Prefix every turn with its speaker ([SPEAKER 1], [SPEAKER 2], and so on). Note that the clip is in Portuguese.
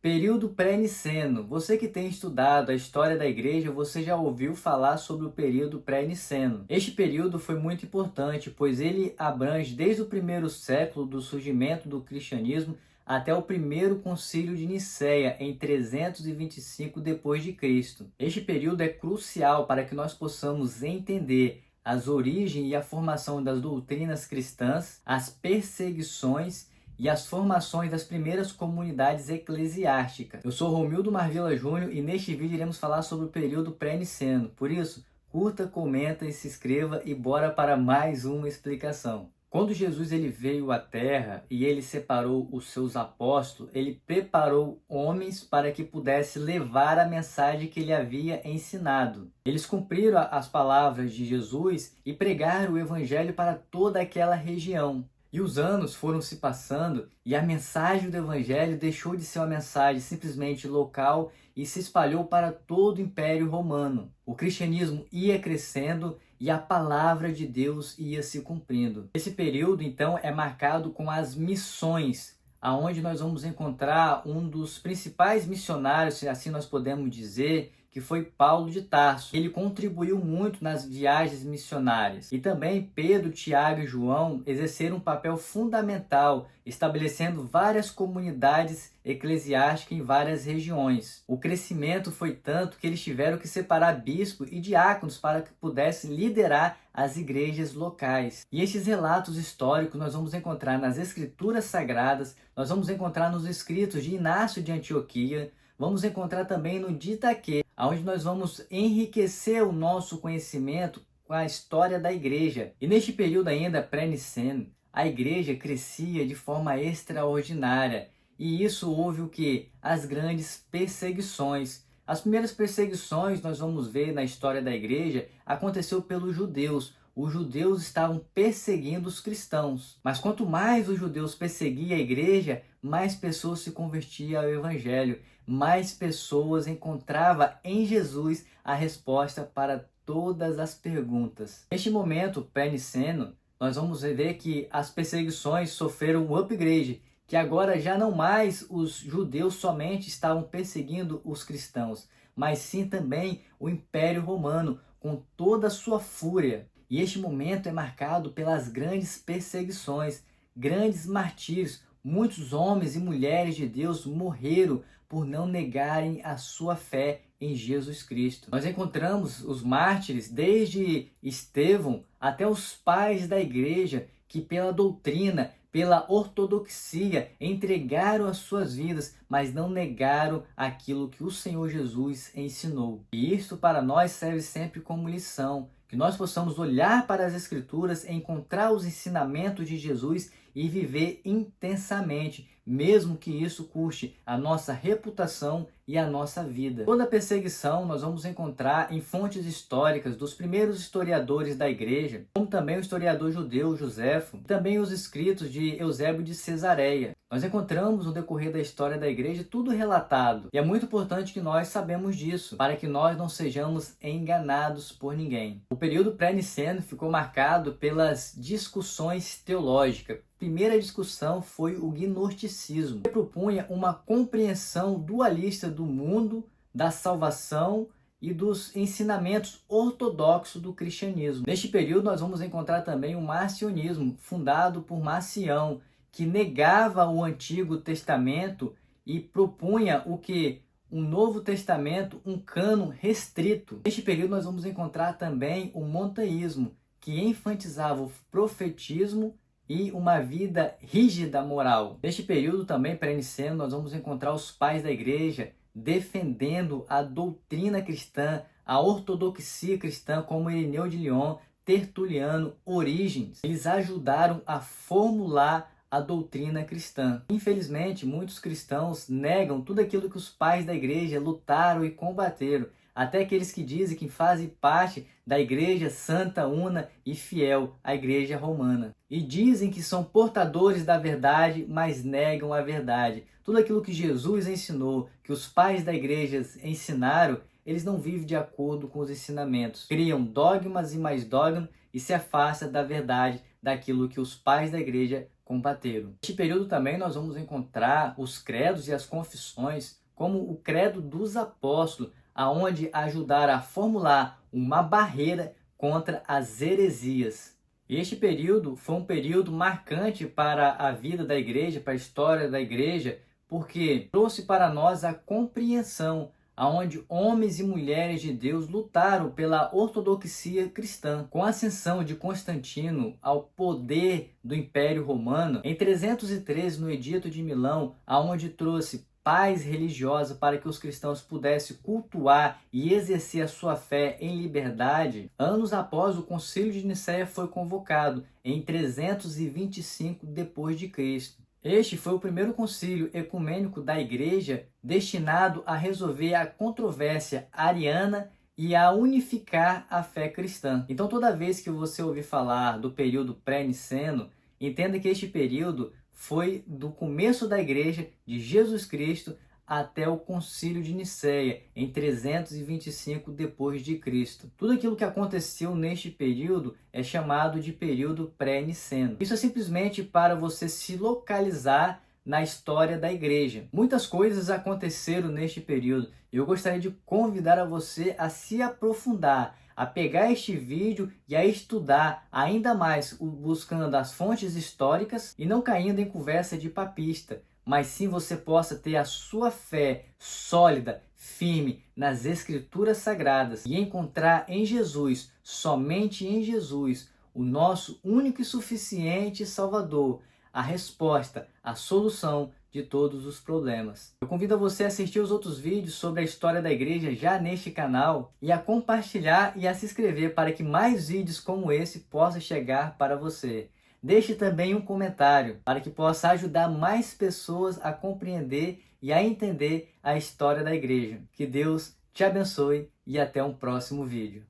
[SPEAKER 1] Período pré-niceno. Você que tem estudado a história da igreja, você já ouviu falar sobre o período pré-niceno. Este período foi muito importante, pois ele abrange desde o primeiro século do surgimento do cristianismo até o primeiro concílio de Nicéia em 325 depois de Cristo. Este período é crucial para que nós possamos entender as origens e a formação das doutrinas cristãs, as perseguições e as formações das primeiras comunidades eclesiásticas. Eu sou Romildo Marvila Júnior e neste vídeo iremos falar sobre o período pré-niceno. Por isso, curta, comenta e se inscreva e bora para mais uma explicação. Quando Jesus veio à Terra e ele separou os seus apóstolos, ele preparou homens para que pudesse levar a mensagem que ele havia ensinado. Eles cumpriram as palavras de Jesus e pregaram o evangelho para toda aquela região. E os anos foram se passando e a mensagem do Evangelho deixou de ser uma mensagem simplesmente local e se espalhou para todo o Império Romano. O cristianismo ia crescendo e a palavra de Deus ia se cumprindo. Esse período, então, é marcado com as missões, aonde nós vamos encontrar um dos principais missionários, se assim nós podemos dizer, que foi Paulo de Tarso. Ele contribuiu muito nas viagens missionárias. E também Pedro, Tiago e João exerceram um papel fundamental, estabelecendo várias comunidades eclesiásticas em várias regiões. O crescimento foi tanto que eles tiveram que separar bispos e diáconos para que pudessem liderar as igrejas locais. E esses relatos históricos nós vamos encontrar nas Escrituras Sagradas, nós vamos encontrar nos escritos de Inácio de Antioquia, vamos encontrar também no Didaquê, onde nós vamos enriquecer o nosso conhecimento com a história da igreja. E neste período ainda pré-niceno, a igreja crescia de forma extraordinária. E isso houve o que? As grandes perseguições. As primeiras perseguições, nós vamos ver na história da igreja, aconteceu pelos judeus. Os judeus estavam perseguindo os cristãos. Mas quanto mais os judeus perseguiam a igreja, mais pessoas se convertiam ao evangelho. Mais pessoas encontravam em Jesus a resposta para todas as perguntas. Neste momento pré-niceno, nós vamos ver que as perseguições sofreram um upgrade, que agora já não mais os judeus somente estavam perseguindo os cristãos, mas sim também o Império Romano, com toda a sua fúria. E este momento é marcado pelas grandes perseguições, grandes martírios. Muitos homens e mulheres de Deus morreram por não negarem a sua fé em Jesus Cristo. Nós encontramos os mártires desde Estevão até os pais da igreja que pela doutrina, pela ortodoxia, entregaram as suas vidas, mas não negaram aquilo que o Senhor Jesus ensinou. E isso para nós serve sempre como lição, que nós possamos olhar para as Escrituras, encontrar os ensinamentos de Jesus e viver intensamente, mesmo que isso custe a nossa reputação e a nossa vida. Toda perseguição nós vamos encontrar em fontes históricas dos primeiros historiadores da igreja, como também o historiador judeu Joséfo, e também os escritos de Eusébio de Cesareia. Nós encontramos no decorrer da história da igreja tudo relatado. E é muito importante que nós sabemos disso, para que nós não sejamos enganados por ninguém. O período pré-niceno ficou marcado pelas discussões teológicas. A primeira discussão foi o gnosticismo, que propunha uma compreensão dualista do mundo, da salvação e dos ensinamentos ortodoxos do cristianismo. Neste período nós vamos encontrar também o marcionismo, fundado por Marcião, que negava o Antigo Testamento e propunha o que? Um Novo Testamento, um cânon restrito. Neste período nós vamos encontrar também o montaísmo, que enfatizava o profetismo e uma vida rígida moral. Neste período também pré-niceno nós vamos encontrar os pais da igreja defendendo a doutrina cristã, a ortodoxia cristã, como Irineu de Lyon, Tertuliano, Orígenes. Eles ajudaram a formular a doutrina cristã. Infelizmente, muitos cristãos negam tudo aquilo que os pais da igreja lutaram e combateram. Até aqueles que dizem que fazem parte da igreja santa, una e fiel, a igreja romana. E dizem que são portadores da verdade, mas negam a verdade. Tudo aquilo que Jesus ensinou, que os pais da igreja ensinaram, eles não vivem de acordo com os ensinamentos. Criam dogmas e mais dogmas e se afastam da verdade, daquilo que os pais da igreja combateram. Neste período também nós vamos encontrar os credos e as confissões, como o credo dos apóstolos, aonde ajudaram a formular uma barreira contra as heresias. Este período foi um período marcante para a vida da igreja, para a história da igreja, porque trouxe para nós a compreensão aonde homens e mulheres de Deus lutaram pela ortodoxia cristã. Com a ascensão de Constantino ao poder do Império Romano, em 313, no Edito de Milão, aonde trouxe paz religiosa para que os cristãos pudessem cultuar e exercer a sua fé em liberdade, anos após o Concílio de Nicéia foi convocado, em 325 d.C. Este foi o primeiro concílio ecumênico da Igreja destinado a resolver a controvérsia ariana e a unificar a fé cristã. Então, toda vez que você ouvir falar do período pré-niceno, entenda que este período foi do começo da Igreja de Jesus Cristo até o Concílio de Nicéia, em 325 d.C. Tudo aquilo que aconteceu neste período é chamado de período pré-niceno. Isso é simplesmente para você se localizar na história da igreja. Muitas coisas aconteceram neste período e eu gostaria de convidar a você a se aprofundar, a pegar este vídeo e a estudar ainda mais, buscando as fontes históricas e não caindo em conversa de papista, mas sim você possa ter a sua fé sólida, firme nas Escrituras Sagradas e encontrar em Jesus, somente em Jesus, o nosso único e suficiente Salvador, a resposta, a solução de todos os problemas. Eu convido a você a assistir os outros vídeos sobre a história da igreja já neste canal e a compartilhar e a se inscrever para que mais vídeos como esse possam chegar para você. Deixe também um comentário para que possa ajudar mais pessoas a compreender e a entender a história da igreja. Que Deus te abençoe e até um próximo vídeo.